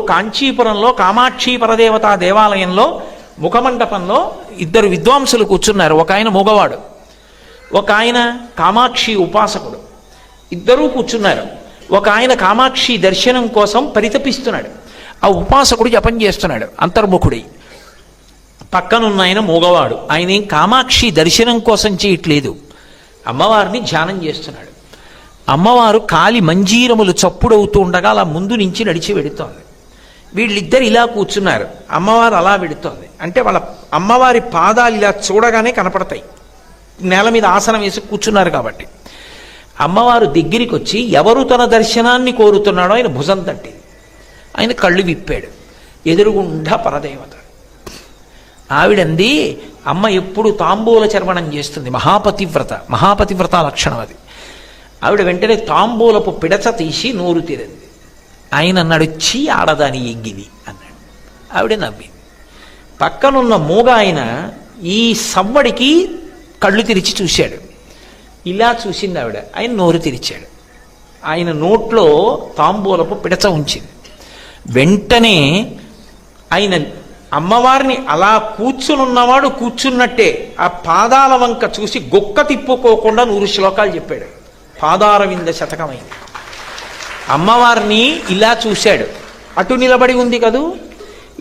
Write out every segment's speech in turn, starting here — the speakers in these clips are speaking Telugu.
కాంచీపురంలో కామాక్షి పరదేవతా దేవాలయంలో ముఖమండపంలో ఇద్దరు విద్వాంసులు కూర్చున్నారు. ఒక ఆయన మూగవాడు, ఒక ఆయన కామాక్షి ఉపాసకుడు. ఇద్దరూ కూర్చున్నారు. ఒక ఆయన కామాక్షి దర్శనం కోసం పరితపిస్తున్నాడు. ఆ ఉపాసకుడు జపం చేస్తున్నాడు అంతర్ముఖుడై. పక్కనున్న ఆయన మూగవాడు. ఆయన ఏం కామాక్షి దర్శనం కోసం చేయట్లేదు, అమ్మవారిని ధ్యానం చేస్తున్నాడు. అమ్మవారు కాలి మంజీరములు చప్పుడవుతూ ఉండగా అలా ముందు నుంచి నడిచి వెడుతోంది. వీళ్ళిద్దరు ఇలా కూర్చున్నారు, అమ్మవారు అలా వెడుతోంది. అంటే వాళ్ళ అమ్మవారి పాదాలు ఇలా చూడగానే కనపడతాయి, నేల మీద ఆసనం వేసి కూర్చున్నారు కాబట్టి. అమ్మవారు దగ్గరికి వచ్చి ఎవరు తన దర్శనాన్ని కోరుతున్నాడో ఆయన భుజం తట్టింది. ఆయన కళ్ళు విప్పాడు. ఎదురుగుండా పరదేవత. ఆవిడంది, అమ్మ ఎప్పుడు తాంబూల చర్వణం చేస్తుంది, మహాపతివ్రత లక్షణం అది. ఆవిడ వెంటనే తాంబూలపు పిడచ తీసి నోరు తీరింది. ఆయన అన్నాడు, చీ ఆడదాని ఎగ్గిది అన్నాడు. ఆవిడ నవ్వింది. పక్కనున్న మూగ ఆయన ఈ సవ్వడికి కళ్ళు తెరిచి చూశాడు. ఇలా చూసింది ఆవిడ. ఆయన నోరు తెరిచాడు. ఆయన నోట్లో తాంబూలపు పిడచ ఉంచింది. వెంటనే ఆయన అమ్మవారిని అలా కూర్చునున్నవాడు కూర్చున్నట్టే ఆ పాదాల వంక చూసి గొక్క తిప్పుకోకుండా 100 శ్లోకాలు చెప్పాడు. పాదారవింద శతకమైంది. అమ్మవారిని ఇలా చూశాడు. అటు నిలబడి ఉంది కదూ,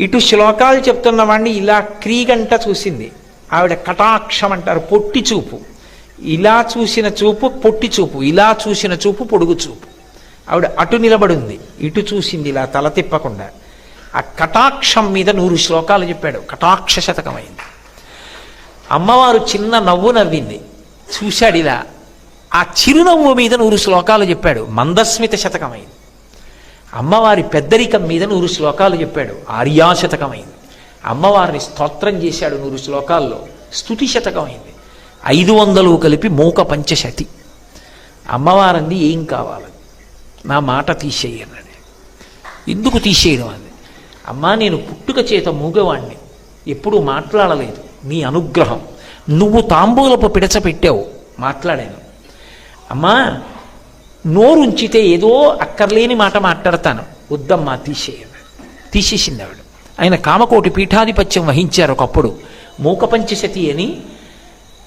ఇటు శ్లోకాలు చెప్తున్న వాడిని ఇలా క్రీగంట చూసింది. ఆవిడ కటాక్షం అంటారు, పొట్టి చూపు. ఇలా చూసిన చూపు పొట్టి చూపు, ఇలా చూసిన చూపు పొడుగు చూపు. ఆవిడ అటు నిలబడి ఉంది, ఇటు చూసింది ఇలా తల తిప్పకుండా. ఆ కటాక్షం మీద 100 శ్లోకాలు చెప్పాడు. కటాక్ష శతకమైంది. అమ్మవారు చిన్న నవ్వు నవ్వింది, చూశాడు ఇలా. ఆ చిరునవ్వు మీద 100 శ్లోకాలు చెప్పాడు. మందస్మిత శతకమైంది. అమ్మవారి పెద్దరికం మీద 100 శ్లోకాలు చెప్పాడు. ఆర్యాశతకమైంది. అమ్మవారిని స్తోత్రం చేశాడు 100 శ్లోకాల్లో. స్తుతి శతకమైంది. 500 కలిపి మూక పంచశతి. అమ్మవారంది, ఏం కావాలి, నా మాట తీసేయన్నది. ఎందుకు తీసేయడం అంది. అమ్మా, నేను పుట్టుక చేత మూగవాణ్ణి, ఎప్పుడూ మాట్లాడలేదు. నీ అనుగ్రహం, నువ్వు తాంబూలపు పిడచ పెట్టావు, మాట్లాడాను. అమ్మా, నోరుంచితే ఏదో అక్కర్లేని మాట మాట్లాడతాను, వద్దమ్మా తీసేయండి. తీసేసింది ఆవిడ. ఆయన కామకోటి పీఠాధిపత్యం వహించారు ఒకప్పుడు. మూక పంచశతి అని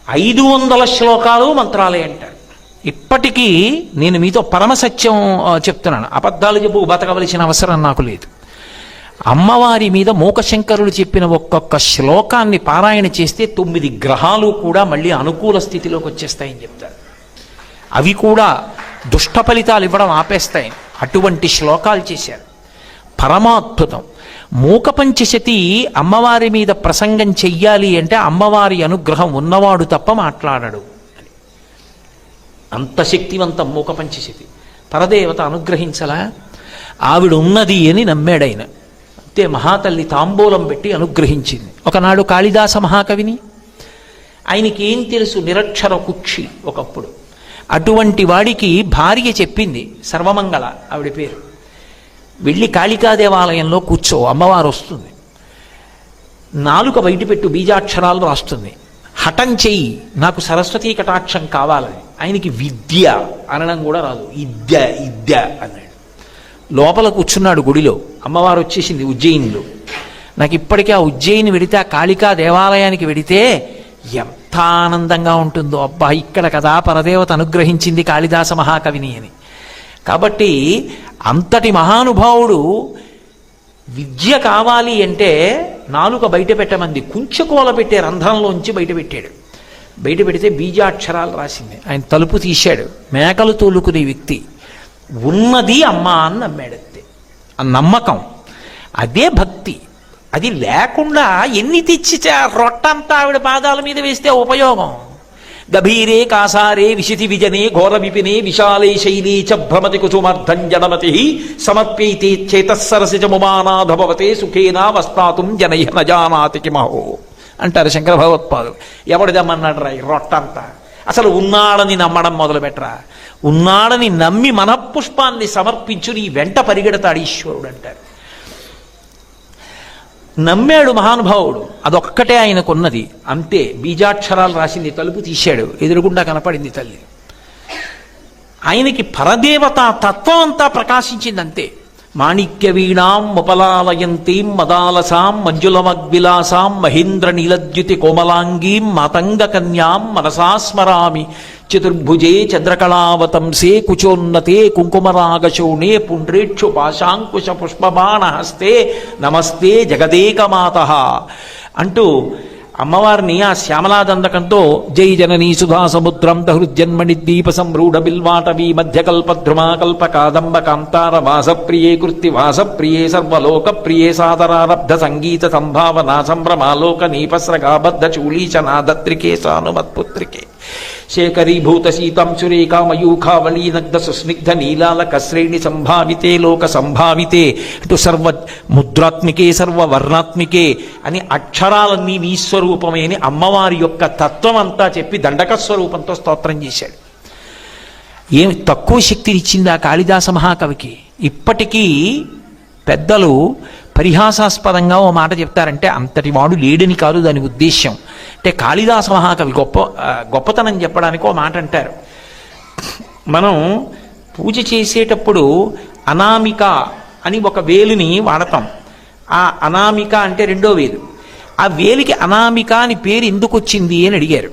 500 శ్లోకాలు మంత్రాలే అంటాడు. ఇప్పటికీ నేను మీతో పరమసత్యం చెప్తున్నాను, అబద్ధాలు చెప్పు బతకవలసిన అవసరం నాకు లేదు. అమ్మవారి మీద మూకశంకరులు చెప్పిన ఒక్కొక్క శ్లోకాన్ని పారాయణ చేస్తే 9 గ్రహాలు కూడా మళ్ళీ అనుకూల స్థితిలోకి వచ్చేస్తాయని చెప్తారు. అవి కూడా దుష్ట ఫలితాలు ఇవ్వడం ఆపేస్తాయి. అటువంటి శ్లోకాలు చేశారు. పరమాద్భుతం. మూక పంచశతి అమ్మవారి మీద ప్రసంగం చెయ్యాలి అంటే అమ్మవారి అనుగ్రహం ఉన్నవాడు తప్ప మాట్లాడడు అని. అంత శక్తివంతం మూక పంచశతి. పరదేవత అనుగ్రహించలా, ఆవిడ ఉన్నది అని నమ్మాడైన. అంతే, మహాతల్లి తాంబూలం పెట్టి అనుగ్రహించింది. ఒకనాడు కాళిదాస మహాకవిని, ఆయనకి ఏం తెలుసు, నిరక్షర కుక్షి ఒకప్పుడు. అటువంటి వాడికి భార్య చెప్పింది, సర్వమంగళ ఆవిడ పేరు, వెళ్ళి కాళికా దేవాలయంలో కూర్చో, అమ్మవారు వస్తుంది, నాలుక బయటపెట్టు, బీజాక్షరాలు రాస్తుంది, హఠం చెయ్యి, నాకు సరస్వతీ కటాక్షం కావాలని. ఆయనకి విద్య అనడం కూడా రాదు, ఇద్య అన్నాడు. లోపల కూర్చున్నాడు గుడిలో. అమ్మవారు వచ్చేసింది ఉజ్జయినిలో. నాకు ఇప్పటికీ ఆ ఉజ్జయిని వెడితే, ఆ కాళికా దేవాలయానికి వెడితే ఎంత ఆనందంగా ఉంటుందో. అబ్బా, ఇక్కడ కదా పరదేవత అనుగ్రహించింది కాళిదాస మహాకవిని అని. కాబట్టి అంతటి మహానుభావుడు విద్య కావాలి అంటే నాలుక బయట పెట్టమంది, కుంచకోల పెట్టే రంధ్రంలోంచి బయట పెట్టాడు. బయట పెడితే బీజాక్షరాలు రాసింది. ఆయన తలుపు తీశాడు. మేకలు తోలుకునే వ్యక్తి, ఉన్నది అమ్మ అని నమ్మాడంతే. ఆ నమ్మకం, అదే భక్తి. అది లేకుండా ఎన్ని తెచ్చి రొట్టంతా ఆవిడ పాదాల మీద వేస్తే ఉపయోగం. గభీరే కాసారే విశితి విజనే ఘోర విపినే విశాలే శైలీ చ భ్రమతి కుసుమర్ధం జనమతి సమర్ప్యైతే చేతస్సరసిజముమానాధభవతే సుఖేనా వస్తాతుం జనై నజానాతి కిమహో అంటారు శంకర భగవత్పాదులు. ఎవడిదమ్మన్నాడు రా రొట్టంతా? అసలు ఉన్నాడని నమ్మడం మొదలు పెట్టరా. ఉన్నాడని నమ్మి మనఃపుష్పాన్ని సమర్పించు, నీ వెంట పరిగెడతాడు ఈశ్వరుడు అంటారు. నమ్మాడు మహానుభావుడు, అదొక్కటే ఆయనకున్నది. అంతే, బీజాక్షరాలు రాసింది. తలుపు తీశాడు, ఎదురుగుండా కనపడింది తల్లి. ఆయనకి పరదేవత తత్వం అంతా ప్రకాశించింది. అంతే, మాణిక్యవీణాం ఉపలాలయంతీం మదాలసాం మంజులమగ్విలాసాం మహేంద్ర నీలద్యుతి కోమలాంగీం మాతంగకన్యాం మనసా స్మరామి. చతుర్భుజే చంద్రకళావతంసే కుచోన్నతే కుంకుమరాగశోణే పుండ్రేక్షు పాశాంకుశ పుష్పబాణహస్తే నమస్తే జగదేకమాతః అంటూ అమ్మవారిని ఆ శ్యామలాదండకంతో జై జననీ సుధా సముద్రం దహృజన్మణి ద్వీప సంరూఢ బిల్వాటవీ మధ్యకల్పద్రుమా కల్ప కాదంబ కాంతార వాసప్రియే కృత్తి వాసప్రియే సర్వలోక ప్రియే సాదరారబ్ధ సంగీత సంభావనా సంభ్రమాలోక నీపస్రగాబద్ధ చూలీచనాదత్రికే సానుమత్పుత్రికే శేఖరీభూత సీతాంశురేఖా మయూఖావళీనగ్ధ సుస్నిగ్ధ నీలాలక శ్రేణి సంభావితే లోక సంభావితే అటు సర్వ ముద్రాత్మికే సర్వవర్ణాత్మికే అని అక్షరాలన్నీ నీ స్వరూపమే అని అమ్మవారి యొక్క తత్వం అంతా చెప్పి దండక స్వరూపంతో స్తోత్రం చేశాడు. ఏమి తక్కువ శక్తినిచ్చింది ఆ కాళిదాస మహాకవికి? ఇప్పటికీ పెద్దలు పరిహాసాస్పదంగా ఓ మాట చెప్తారంటే అంతటి వాడు లేడని కాదు దాని ఉద్దేశ్యం. అంటే కాళిదాస మహాకవి గొప్పతనం చెప్పడానికి ఓ మాట అంటారు. మనం పూజ చేసేటప్పుడు అనామిక అని ఒక వేలుని వాడతాం. ఆ అనామిక అంటే రెండో వేలు. ఆ వేలికి అనామిక అని పేరు ఎందుకు వచ్చింది అని అడిగారు.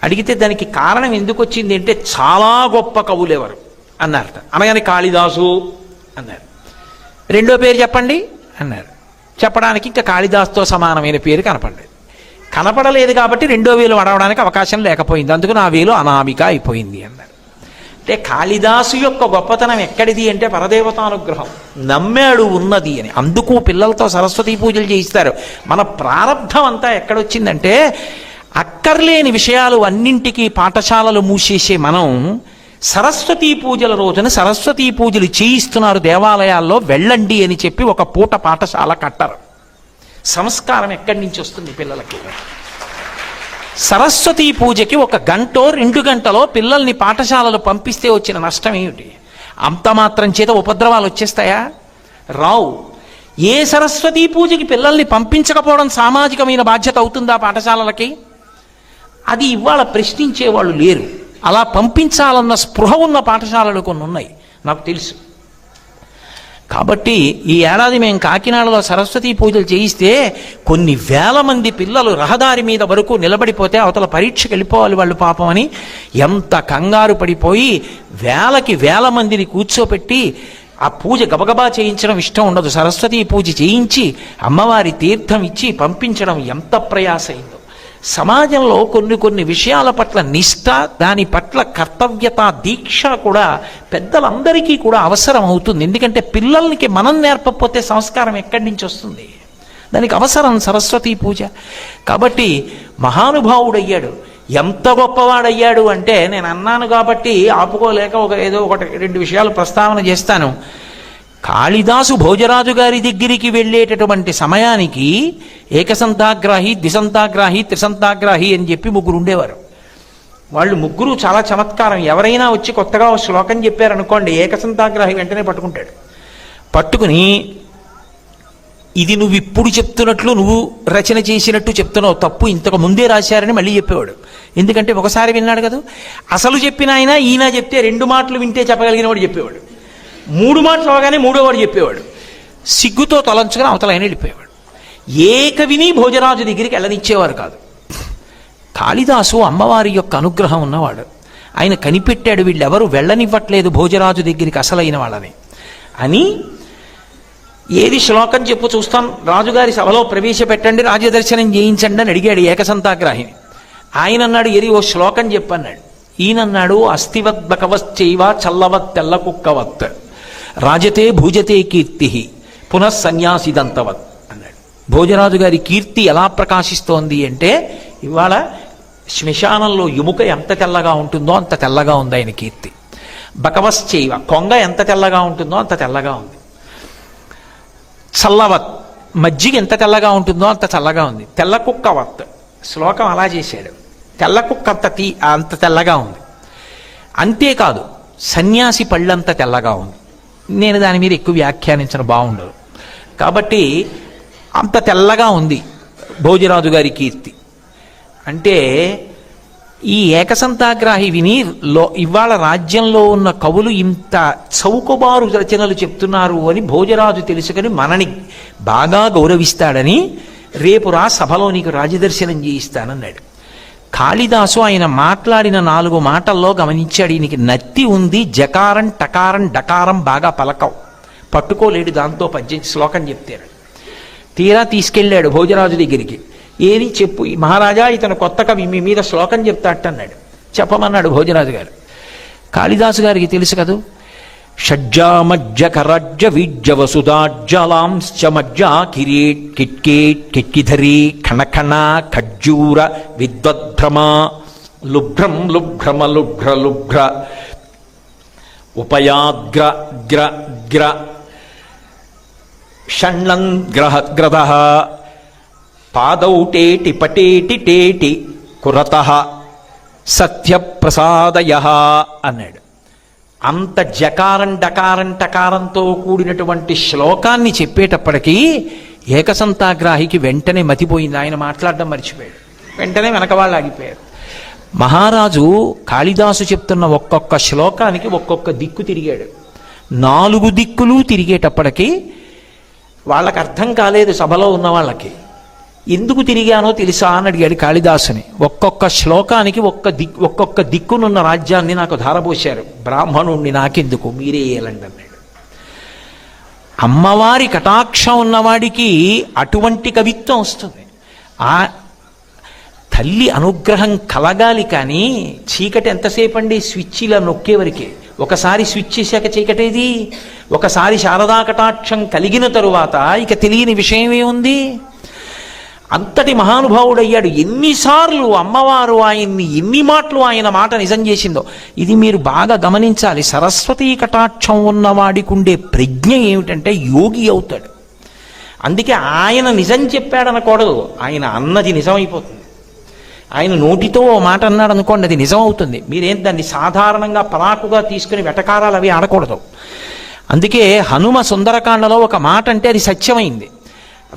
అడిగితే దానికి కారణం ఎందుకు వచ్చింది అంటే చాలా గొప్ప కవులు ఎవరు అన్నారట. అనగానే కాళిదాసు అన్నారు. రెండో పేరు చెప్పండి అన్నారు. చెప్పడానికి ఇంకా కాళిదాసుతో సమానమైన పేరు కనపడలేదు కాబట్టి రెండో వేలు వాడవడానికి అవకాశం లేకపోయింది. అందుకు నా వేలు అనామిక అయిపోయింది అన్నారు. అంటే కాళిదాసు యొక్క గొప్పతనం ఎక్కడిది అంటే పరదేవతానుగ్రహం. నమ్మాడు ఉన్నది అని. అందుకు పిల్లలతో సరస్వతీ పూజలు చేయిస్తారు. మన ప్రారంధం అంతా ఎక్కడొచ్చిందంటే అక్కర్లేని విషయాలు అన్నింటికీ పాఠశాలలు మూసేసే మనం సరస్వతీ పూజల రోజున సరస్వతీ పూజలు చేయిస్తున్నారు దేవాలయాల్లో, వెళ్ళండి అని చెప్పి ఒక పూట పాఠశాల కట్టరు. సంస్కారం ఎక్కడి నుంచి వస్తుంది పిల్లలకి? సరస్వతీ పూజకి 1 గంటో 2 గంటలో పిల్లల్ని పాఠశాలలు పంపిస్తే వచ్చిన నష్టం ఏమిటి? అంత మాత్రం చేత ఉపద్రవాలు వచ్చేస్తాయా? రావు. ఏ సరస్వతీ పూజకి పిల్లల్ని పంపించకపోవడం సామాజికమైన బాధ్యత అవుతుందా పాఠశాలలకి? అది ఇవాళ ప్రశ్నించేవాళ్ళు లేరు. అలా పంపించాలన్న స్పృహ ఉన్న పాఠశాలలు కొన్ని ఉన్నాయి, నాకు తెలుసు. కాబట్టి ఈ ఏడాది మేము కాకినాడలో సరస్వతీ పూజలు చేయిస్తే కొన్ని వేల మంది పిల్లలు రహదారి మీద వరకు నిలబడిపోతే అవతల పరీక్షకు వెళ్ళిపోవాలి వాళ్ళు పాపం అని ఎంత కంగారు పడిపోయి వేలకి వేల మందిని కూర్చోపెట్టి ఆ పూజ గబగబా చేయించడం ఇష్టం ఉండదు. సరస్వతీ పూజ చేయించి అమ్మవారి తీర్థం ఇచ్చి పంపించడం ఎంత ప్రయాసైందో. సమాజంలో కొన్ని విషయాల పట్ల నిష్ఠ, దాని పట్ల కర్తవ్యత, దీక్ష కూడా పెద్దలందరికీ కూడా అవసరం అవుతుంది. ఎందుకంటే పిల్లలకి మనం నేర్పకపోతే సంస్కారం ఎక్కడి నుంచి వస్తుంది? దానికి అవసరం సరస్వతీ పూజ. కాబట్టి మహానుభావుడయ్యాడు. ఎంత గొప్పవాడయ్యాడు అంటే నేను అన్నాను కాబట్టి ఆపుకోలేక ఏదో 1-2 విషయాలు ప్రస్తావన చేస్తాను. కాళిదాసు భోజరాజు గారి దగ్గరికి వెళ్ళేటటువంటి సమయానికి ఏకసంతాగ్రాహి, ద్విసంతాగ్రాహి, త్రిసంతాగ్రాహి అని చెప్పి 3 ఉండేవారు. వాళ్ళు 3 చాలా చమత్కారం. ఎవరైనా వచ్చి కొత్తగా ఒక శ్లోకం చెప్పారనుకోండి, ఏకసంతాగ్రాహి వెంటనే పట్టుకుంటాడు. పట్టుకుని ఇది నువ్వు ఇప్పుడు చెప్తున్నట్లు, నువ్వు రచన చేసినట్టు చెప్తున్నావు, తప్పు, ఇంతకు ముందే రాశారని మళ్ళీ చెప్పేవాడు. ఎందుకంటే ఒకసారి విన్నాడు కదా. అసలు చెప్పిన ఆయన ఈయన చెప్తే 2 మాటలు వింటే చెప్పగలిగిన వాడు చెప్పేవాడు. 3 మాటలు అవగానే 3వ వాడు చెప్పేవాడు. సిగ్గుతో తలంచుకొని అవతల ఆయన వెళ్ళిపోయేవాడు. ఏ కవిని భోజరాజు దగ్గరికి వెళ్ళనిచ్చేవారు కాదు. కాళిదాసు అమ్మవారి యొక్క అనుగ్రహం ఉన్నవాడు. ఆయన కనిపెట్టాడు వీళ్ళెవరు వెళ్ళనివ్వట్లేదు భోజరాజు దగ్గరికి అసలైన వాళ్ళని అని. ఏది శ్లోకం చెప్పు చూస్తాం, రాజుగారి సభలో ప్రవేశపెట్టండి, రాజదర్శనం చేయించండి అని అడిగాడు ఏకసంతాగ్రాహిని. ఆయన అన్నాడు, ఏది ఓ శ్లోకం చెప్పన్నాడు. ఈయనన్నాడు, అస్థివత్ బకవశ్చైవ చల్లవత్ తెల్ల కుక్కవత్ రాజతే భూజతే కీర్తి పునఃసన్యాసిదంతవత్ అన్నాడు. భోజరాజు గారి కీర్తి ఎలా ప్రకాశిస్తోంది అంటే ఇవాళ శ్మశానంలో ఎముక ఎంత తెల్లగా ఉంటుందో అంత తెల్లగా ఉంది ఆయన కీర్తి. బకవశ్చైవ, కొంగ ఎంత తెల్లగా ఉంటుందో అంత తెల్లగా ఉంది. చల్లవత్, మజ్జిగ ఎంత తెల్లగా ఉంటుందో అంత చల్లగా ఉంది. తెల్ల కుక్కవత్, శ్లోకం అలా చేశాడు. తెల్ల కుక్క అంత తెల్లగా ఉంది. అంతేకాదు సన్యాసి పళ్ళంత తెల్లగా ఉంది. నేను దాని మీద ఎక్కువ వ్యాఖ్యానించడం బాగుండదు కాబట్టి అంత తెల్లగా ఉంది భోజరాజు గారి కీర్తి. అంటే ఈ ఏకసంతాగ్రాహి విని ఇవాళ రాజ్యంలో ఉన్న కవులు ఇంత చౌకబారు రచనలు చెప్తున్నారు అని భోజరాజు తెలుసుకొని మనని బాగా గౌరవిస్తాడని రేపురా సభలో నీకు రాజదర్శనం చేయిస్తానన్నాడు. కాళిదాసు ఆయన మాట్లాడిన 4 మాటల్లో గమనించాడు, ఈయనకి నత్తి ఉంది, జకారం టకారం డకారం బాగా పలకవు, పట్టుకోలేడు, దాంతో శ్లోకం చెప్తారు. తీరా తీసుకెళ్ళాడు భోజరాజు దగ్గరికి. ఏది చెప్పు మహారాజా, ఇతను కొత్త కవి, మీ మీద శ్లోకం చెప్తాడన్నాడు. చెప్పమన్నాడు భోజరాజు గారు. కాళిదాసు గారికి తెలుసు కదూ, షడ్జామజ్జ కరజ్జ వీజ్జ వసుదాజ్జలాంశ్చ మజ్జ కిరీట్ కిట్కేట్ కిట్కిధరీ ఖణఖణ ఖజ్జూర విద్వద్భ్రమ లుభ్రం లుభ్రమ లుభ్ర లుభ్ర ఉపయాగ్ర గ్ర గ్ర షణ్ణం గ్రహ గ్రద పాదౌటేటి పటేటి టేటి కురత సత్యప్రసాదయ అన్నాడు. అంత జకారం డకారం టకారంతో కూడినటువంటి శ్లోకాన్ని చెప్పేటప్పటికీ ఏకసంతాగ్రాహికి వెంటనే మతిపోయింది. ఆయన మాట్లాడడం మర్చిపోయాడు. వెంటనే వెనక వాళ్ళు ఆగిపోయారు. మహారాజు కాళిదాసు చెప్తున్న ఒక్కొక్క శ్లోకానికి ఒక్కొక్క దిక్కు తిరిగాడు. 4 దిక్కులు తిరిగేటప్పటికీ వాళ్ళకి అర్థం కాలేదు. సభలో ఉన్న వాళ్ళకి ఎందుకు తిరిగానో తెలుసా అని అడిగాడు కాళిదాసుని. ఒక్కొక్క శ్లోకానికి ఒక్కొక్క దిక్కునున్న రాజ్యాన్ని నాకు ధారపోశారు, బ్రాహ్మణుణ్ణి నాకెందుకు, మీరే ఏలండి అన్నాడు. అమ్మవారి కటాక్షం ఉన్నవాడికి అటువంటి కవిత్వం వస్తుంది. ఆ తల్లి అనుగ్రహం కలగాలి. కానీ చీకటి ఎంతసేపు అండి, స్విచ్ ఇలా నొక్కేవరకే. ఒకసారి స్విచ్ చేశాక చీకటేది. ఒకసారి శారదా కటాక్షం కలిగిన తరువాత ఇక తెలియని విషయమే ఉంది. అంతటి మహానుభావుడయ్యాడు. ఎన్నిసార్లు అమ్మవారు ఆయన్ని, ఎన్ని మాటలు ఆయన మాట నిజం చేసిందో. ఇది మీరు బాగా గమనించాలి. సరస్వతీ కటాక్షం ఉన్నవాడికి ఉండే ప్రజ్ఞ ఏమిటంటే యోగి అవుతాడు. అందుకే ఆయన నిజం చెప్పాడనకూడదు, ఆయన అన్నది నిజమైపోతుంది. ఆయన నోటితో ఓ మాట అన్నాడు అనుకోండి, అది నిజం అవుతుంది. మీరేం దాన్ని సాధారణంగా పరాకుగా తీసుకుని వెటకారాలు అవి ఆడకూడదు. అందుకే హనుమ సుందరకాండలో ఒక మాట అంటే అది సత్యమైంది.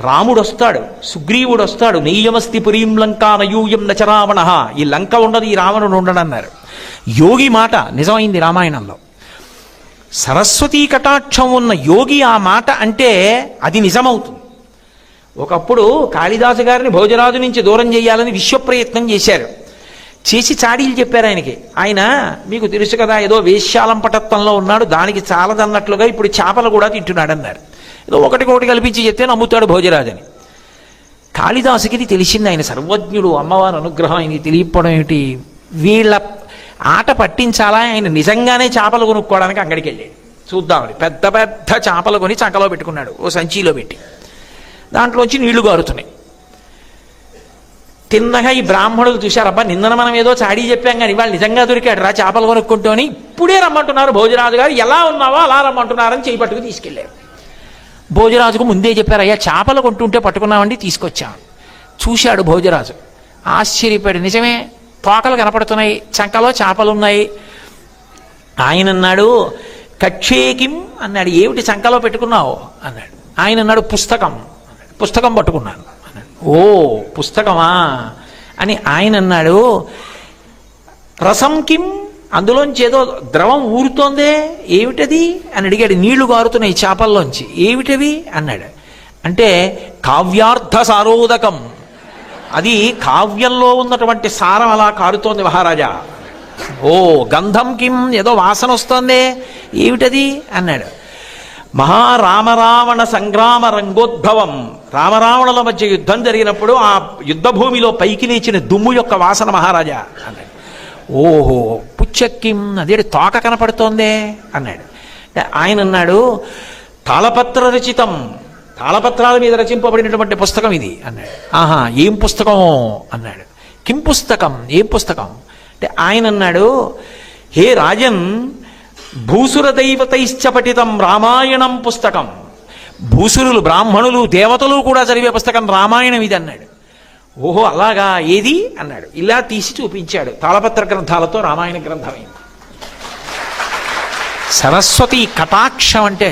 రాముడు వస్తాడు, సుగ్రీవుడు వస్తాడు, నెయ్యమస్తి పురీం లంకా నయూయం నచరావణ, ఈ లంక ఉండదు, ఈ రావణుడు ఉండడన్నారు. యోగి మాట నిజమైంది రామాయణంలో. సరస్వతీ కటాక్షం ఉన్న యోగి ఆ మాట అంటే అది నిజమవుతుంది. ఒకప్పుడు కాళిదాసు గారిని భోజరాజు నుంచి దూరం చేయాలని విశ్వప్రయత్నం చేశారు. చేసి చాడీలు చెప్పారు ఆయనకి. ఆయన మీకు తెలుసు కదా, ఏదో వేశ్యాలంపటత్వంలో ఉన్నాడు, దానికి చాలదన్నట్లుగా ఇప్పుడు చేపలు కూడా తింటున్నాడు అన్నారు. ఏదో ఒకటి కల్పించి చెప్తే నమ్ముతాడు భోజరాజని. కాళిదాసుకి ఇది తెలిసింది. ఆయన సర్వజ్ఞుడు, అమ్మవారి అనుగ్రహం ఆయనకి తెలియకపోవడం ఏమిటి. వీళ్ళ ఆట పట్టించాలా, ఆయన నిజంగానే చేపలు కొనుక్కోవడానికి అంగడికి వెళ్ళాడు చూద్దామని. పెద్ద పెద్ద చేపలు కొని చంకలో పెట్టుకున్నాడు, ఓ సంచిలో పెట్టి. దాంట్లోంచి నీళ్లు గారుతున్నాయి. తిన్నగా ఈ బ్రాహ్మణులు చూశారు, అబ్బా నిన్న మనం ఏదో చాడీ చెప్పాం కానీ వాళ్ళు నిజంగా దొరికాడు రా చేపలు కొనుక్కుంటూ అని. ఇప్పుడే రమ్మంటున్నారు భోజరాజు గారు, ఎలా ఉన్నావో అలా రమ్మంటున్నారని చేయి పట్టుకు తీసుకెళ్ళారు. భోజరాజుకు ముందే చెప్పారు, అయ్యా చేపలు కొంటుంటే పట్టుకున్నామండి, తీసుకొచ్చాం. చూశాడు భోజరాజు, ఆశ్చర్యపోయాడు. నిజమే, తోకలు కనపడుతున్నాయి, చంకలో చేపలున్నాయి. ఆయన అన్నాడు, కక్షేకిం అన్నాడు. ఏమిటి చంకలో పెట్టుకున్నావు అన్నాడు. ఆయన అన్నాడు, పుస్తకం. పుస్తకం పట్టుకున్నాను అన్నాడు. ఓ పుస్తకమా అని ఆయన అన్నాడు. రసం కిం, అందులోంచి ఏదో ద్రవం ఊరుతోందే, ఏమిటది అని అడిగాడు. నీళ్లు గారుతున్నాయి చేపల్లోంచి, ఏమిటవి అన్నాడు. అంటే కావ్యార్థ సారోదకం, అది కావ్యంలో ఉన్నటువంటి సారం అలా కారుతోంది మహారాజా. ఓ గంధం కిం, ఏదో వాసన వస్తోందే, ఏమిటది అన్నాడు. మహారామరావణ సంగ్రామ రంగోద్భవం, రామరావణుల మధ్య యుద్ధం జరిగినప్పుడు ఆ యుద్ధ భూమిలో పైకి లేచిన దుమ్ము యొక్క వాసన మహారాజా అన్నాడు. ఓహో పుచ్చక్కిం, అదే తోక కనపడుతోందే అన్నాడు. ఆయన అన్నాడు, తాళపత్ర రచితం, తాళపత్రాల మీద రచింపబడినటువంటి పుస్తకం ఇది అన్నాడు. ఆహా ఏం పుస్తకం అన్నాడు. కిం పుస్తకం, ఏం పుస్తకం అంటే ఆయన అన్నాడు, హే రాజన్, భూసుర దైవతైశ్చ పఠితం రామాయణం పుస్తకం. భూసురులు, బ్రాహ్మణులు, దేవతలు కూడా చదివే పుస్తకం రామాయణం ఇది అన్నాడు. ఓహో అలాగా, ఏది అన్నాడు. ఇలా తీసి చూపించాడు. తాళపత్ర గ్రంథాలతో రామాయణ గ్రంథమైంది. సరస్వతి కటాక్షం అంటే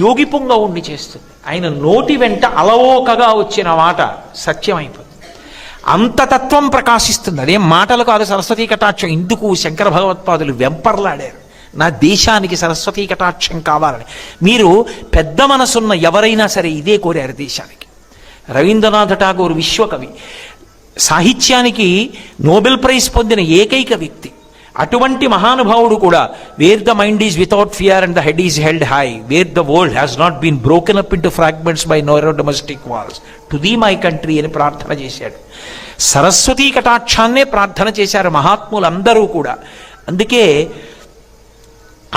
యోగి పుంగవుణ్ణి చేస్తుంది. ఆయన నోటి వెంట అలవోకగా వచ్చిన మాట సత్యమైపోతుంది. అంత తత్వం ప్రకాశిస్తుంది. అదేం మాటలు కాదు సరస్వతీ కటాక్షం. ఇందుకు శంకర భగవత్పాదులు వెంపర్లాడారు, నా దేశానికి సరస్వతీ కటాక్షం కావాలని. మీరు పెద్ద మనసున్న ఎవరైనా సరే ఇదే కోరారు దేశానికి. రవీంద్రనాథ్ ఠాగూర్ విశ్వకవి, సాహిత్యానికి నోబెల్ ప్రైజ్ పొందిన ఏకైక వ్యక్తి. అటువంటి మహానుభావుడు కూడా where the mind is without fear and the head is held high, where the world has not been broken up into fragments by narrow domestic walls, to thee my country అని ప్రార్థన చేశాడు. సరస్వతీ కటాక్షాన్నే ప్రార్థన చేశారు మహాత్ములందరూ కూడా. అందుకే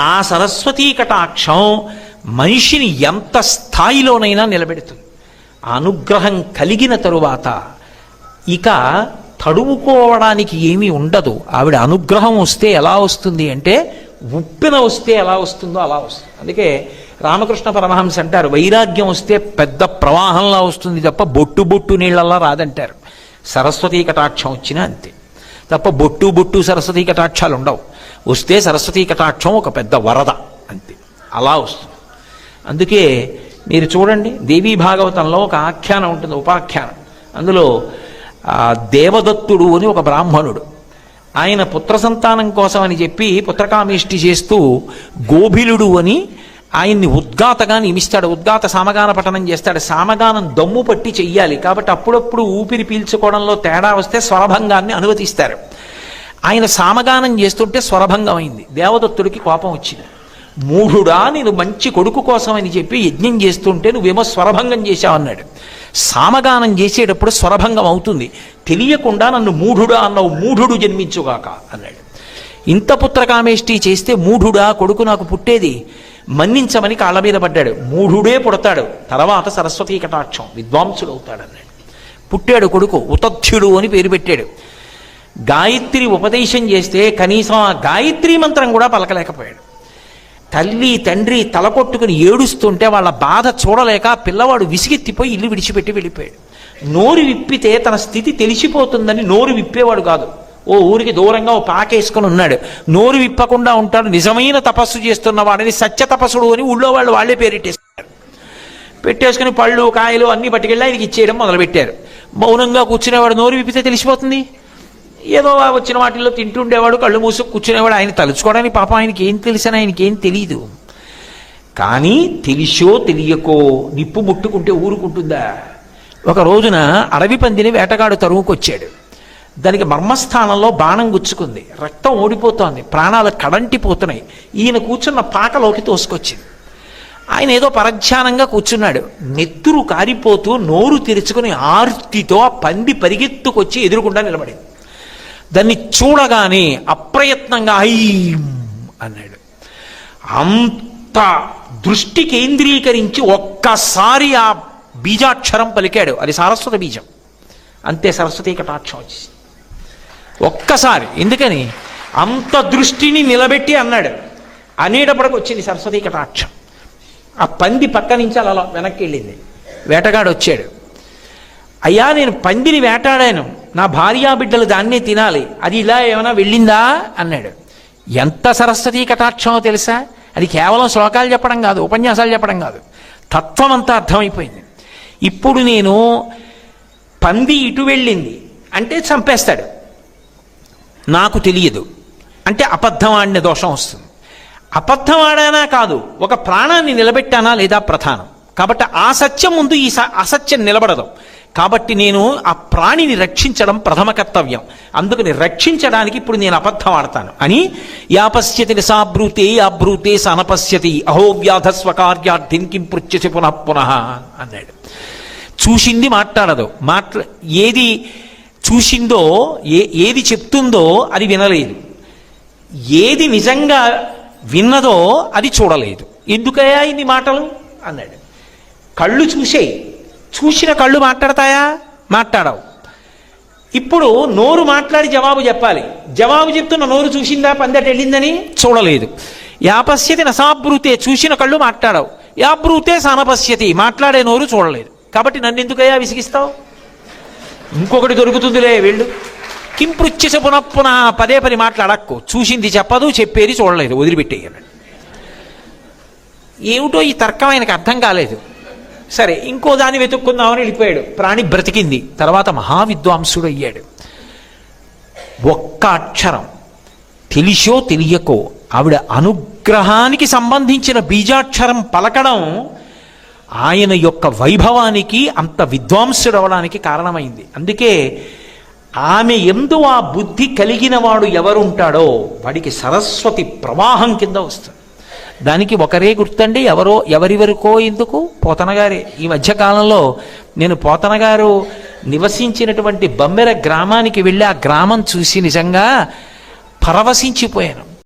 ఆ సరస్వతీ కటాక్షం మనిషిని ఎంత స్థాయిలోనైనా నిలబెడుతుంది. అనుగ్రహం కలిగిన తరువాత ఇక తడువుకోవడానికి ఏమీ ఉండదు. ఆవిడ అనుగ్రహం వస్తే ఎలా వస్తుంది అంటే ఉప్పెన వస్తే ఎలా వస్తుందో అలా వస్తుంది. అందుకే రామకృష్ణ పరమహంస అంటారు, వైరాగ్యం వస్తే పెద్ద ప్రవాహంలా వస్తుంది తప్ప బొట్టు బొట్టు నీళ్ళల్లా రాదంటారు. సరస్వతీ కటాక్షం వచ్చినా అంతే తప్ప బొట్టు బొట్టు సరస్వతీ కటాక్షాలు ఉండవు. వస్తే సరస్వతీ కటాక్షం ఒక పెద్ద వరద అంతే, అలా వస్తుంది. అందుకే మీరు చూడండి, దేవీ భాగవతంలో ఒక ఆఖ్యానం ఉంటుంది, ఉపాఖ్యానం. అందులో దేవదత్తుడు అని ఒక బ్రాహ్మణుడు, ఆయన పుత్ర సంతానం కోసం అని చెప్పి పుత్రకామేష్టి చేస్తూ గోభిలుడు అని ఆయన్ని ఉద్గాతగా నియమిస్తాడు. ఉద్గాత సామగాన పఠనం చేస్తాడు. సామగానం దమ్ము పట్టి చెయ్యాలి కాబట్టి అప్పుడప్పుడు ఊపిరి పీల్చుకోవడంలో తేడా వస్తే స్వరభంగాన్ని అనుమతిస్తారు. ఆయన సామగానం చేస్తుంటే స్వరభంగం అయింది. దేవదత్తుడికి కోపం వచ్చింది. మూఢుడా, నేను మంచి కొడుకు కోసం అని చెప్పి యజ్ఞం చేస్తుంటే నువ్వేమో స్వరభంగం చేశావన్నాడు. సామగానం చేసేటప్పుడు స్వరభంగం అవుతుంది, తెలియకుండా నన్ను మూఢుడా అన్నావు, మూఢుడు జన్మించుగాక అన్నాడు. ఇంత పుత్రకామేష్టి చేస్తే మూఢుడా కొడుకు నాకు పుట్టేది, మన్నించమని కాళ్ళ మీద పడ్డాడు. మూఢుడే పుడతాడు, తర్వాత సరస్వతీ కటాక్షం విద్వాంసుడు అవుతాడు అన్నాడు. పుట్టాడు కొడుకు, ఉతథ్యుడు అని పేరు పెట్టాడు. గాయత్రి ఉపదేశం చేస్తే కనీసం ఆ గాయత్రీ మంత్రం కూడా పలకలేకపోయాడు. తల్లి తండ్రి తలకొట్టుకుని ఏడుస్తుంటే వాళ్ళ బాధ చూడలేక పిల్లవాడు విసిగెత్తిపోయి ఇల్లు విడిచిపెట్టి వెళ్ళిపోయాడు. నోరు విప్పితే తన స్థితి తెలిసిపోతుందని నోరు విప్పేవాడు కాదు. ఓ ఊరికి దూరంగా ఓ పాకేసుకుని ఉన్నాడు. నోరు విప్పకుండా ఉంటాడు. నిజమైన తపస్సు చేస్తున్న వాడిని సత్య తపస్సుడు అని ఊళ్ళో వాళ్ళు వాళ్ళే పేరెట్టేస్తారు. పెట్టేసుకుని పళ్ళు కాయలు అన్నీ పట్టుకెళ్ళి ఆయనకి ఇచ్చేయడం మొదలుపెట్టారు. మౌనంగా కూర్చునేవాడు. నోరు విప్పితే తెలిసిపోతుంది. ఏదో వచ్చిన వాటిల్లో తింటుండేవాడు, కళ్ళు మూసుకు కూర్చునేవాడు. ఆయన తలుచుకోవడానికి పాపం ఆయనకి ఏం తెలిసిన ఆయనకేం తెలియదు. కానీ తెలిసో తెలియకో నిప్పు ముట్టుకుంటే ఊరుకుంటుందా? ఒక రోజున అడవి పందిని వేటగాడు తరువుకొచ్చాడు. దానికి మర్మస్థానంలో బాణం గుచ్చుకుంది, రక్తం ఓడిపోతోంది, ప్రాణాలు కడంటిపోతున్నాయి. ఈయన కూర్చున్న పాకలోకి తోసుకొచ్చింది. ఆయన ఏదో పరధ్యానంగా కూర్చున్నాడు. నెత్తురు కారిపోతూ నోరు తెరుచుకుని ఆర్తితో ఆ పంది పరిగెత్తుకొచ్చి ఎదురుకుండా నిలబడింది. దాన్ని చూడగానే అప్రయత్నంగా ఐం అన్నాడు. అంత దృష్టి కేంద్రీకరించి ఒక్కసారి ఆ బీజాక్షరం పలికాడు. అది సారస్వత బీజం. అంతే, సరస్వతీ కటాక్షం వచ్చి ఒక్కసారి. ఎందుకని అంత దృష్టిని నిలబెట్టి అన్నాడు. అనేటప్పటికి వచ్చింది సరస్వతీ కటాక్షం. ఆ పంది పక్క నుంచి అలా వెనక్కి వెళ్ళింది. వేటగాడు వచ్చాడు. అయ్యా, నేను పందిని వేటాడాను, నా భార్యా బిడ్డలు దాన్నే తినాలి, అది ఇలా ఏమైనా వెళ్ళిందా అన్నాడు. ఎంత సరస్వతీ కటాక్షమో తెలుసా? అది కేవలం శ్లోకాలు చెప్పడం కాదు, ఉపన్యాసాలు చెప్పడం కాదు, తత్వం అంతా అర్థమైపోయింది. ఇప్పుడు నేను పంది ఇటు వెళ్ళింది అంటే చంపేస్తాడు, నాకు తెలియదు అంటే అబద్ధం ఆడిన దోషం వస్తుంది. అబద్ధం ఆడానా కాదు, ఒక ప్రాణాన్ని నిలబెట్టానా లేదా ప్రధానం. కాబట్టి ఆ సత్యం ముందు ఈ అసత్యం నిలబడదు. కాబట్టి నేను ఆ ప్రాణిని రక్షించడం ప్రథమ కర్తవ్యం. అందుకని రక్షించడానికి ఇప్పుడు నేను అబద్ధం ఆడతాను అని యాపశ్యతి నిసాబ్రూతే యాబ్రూతే సనపశ్యతి అహో వ్యాధస్వకార్యార్థిన్ కిం పృచ్యసి పునః పునః అన్నాడు. చూసింది మాట్లాడదు, ఏది చూసిందో ఏది చెప్తుందో అది వినలేదు, ఏది నిజంగా విన్నదో అది చూడలేదు. ఎందుకయ్యా ఇన్ని మాటలు అన్నాడు. కళ్ళు చూసేయి, చూసిన కళ్ళు మాట్లాడతాయా? మాట్లాడవు. ఇప్పుడు నోరు మాట్లాడి జవాబు చెప్పాలి. జవాబు చెప్తున్న నోరు చూసిందా పందట వెళ్ళిందని? చూడలేదు. యాపశ్యతి నసాబ్రూతే, చూసిన కళ్ళు మాట్లాడవు. యాబ్రూతే సనపశ్యతి, మాట్లాడే నోరు చూడలేదు. కాబట్టి నన్ను ఎందుకయ్యా విసిగిస్తావు? ఇంకొకటి దొరుకుతుందిలే వెళ్ళు. కింపృచ్ఛస పునఃపునః, పదే పది మాట్లాడక్కు. చూసింది చెప్పదు, చెప్పేది చూడలేదు, వదిలిపెట్టేయన్నాడు. ఏమిటో ఈ తర్కం ఆయనకు అర్థం కాలేదు. సరే ఇంకో దాన్ని వెతుక్కుందామని వెళ్ళిపోయాడు. ప్రాణి బ్రతికింది. తర్వాత మహావిద్వాంసుడు అయ్యాడు. ఒక్క అక్షరం తెలిసో తెలియకో ఆవిడ అనుగ్రహానికి సంబంధించిన బీజాక్షరం పలకడం ఆయన యొక్క వైభవానికి అంత విద్వాంసుడు అవడానికి కారణమైంది. అందుకే ఆమె యందు ఆ బుద్ధి కలిగిన వాడు ఎవరుంటాడో వాడికి సరస్వతి ప్రవాహం కింద వస్తుంది. దానికి ఒకరే గుర్తండి, ఎవరి వరకో ఎందుకు, పోతనగారే. ఈ మధ్యకాలంలో నేను పోతనగారు నివసించినటువంటి బమ్మెర గ్రామానికి వెళ్ళి ఆ గ్రామం చూసి నిజంగా పరవశించిపోయాను.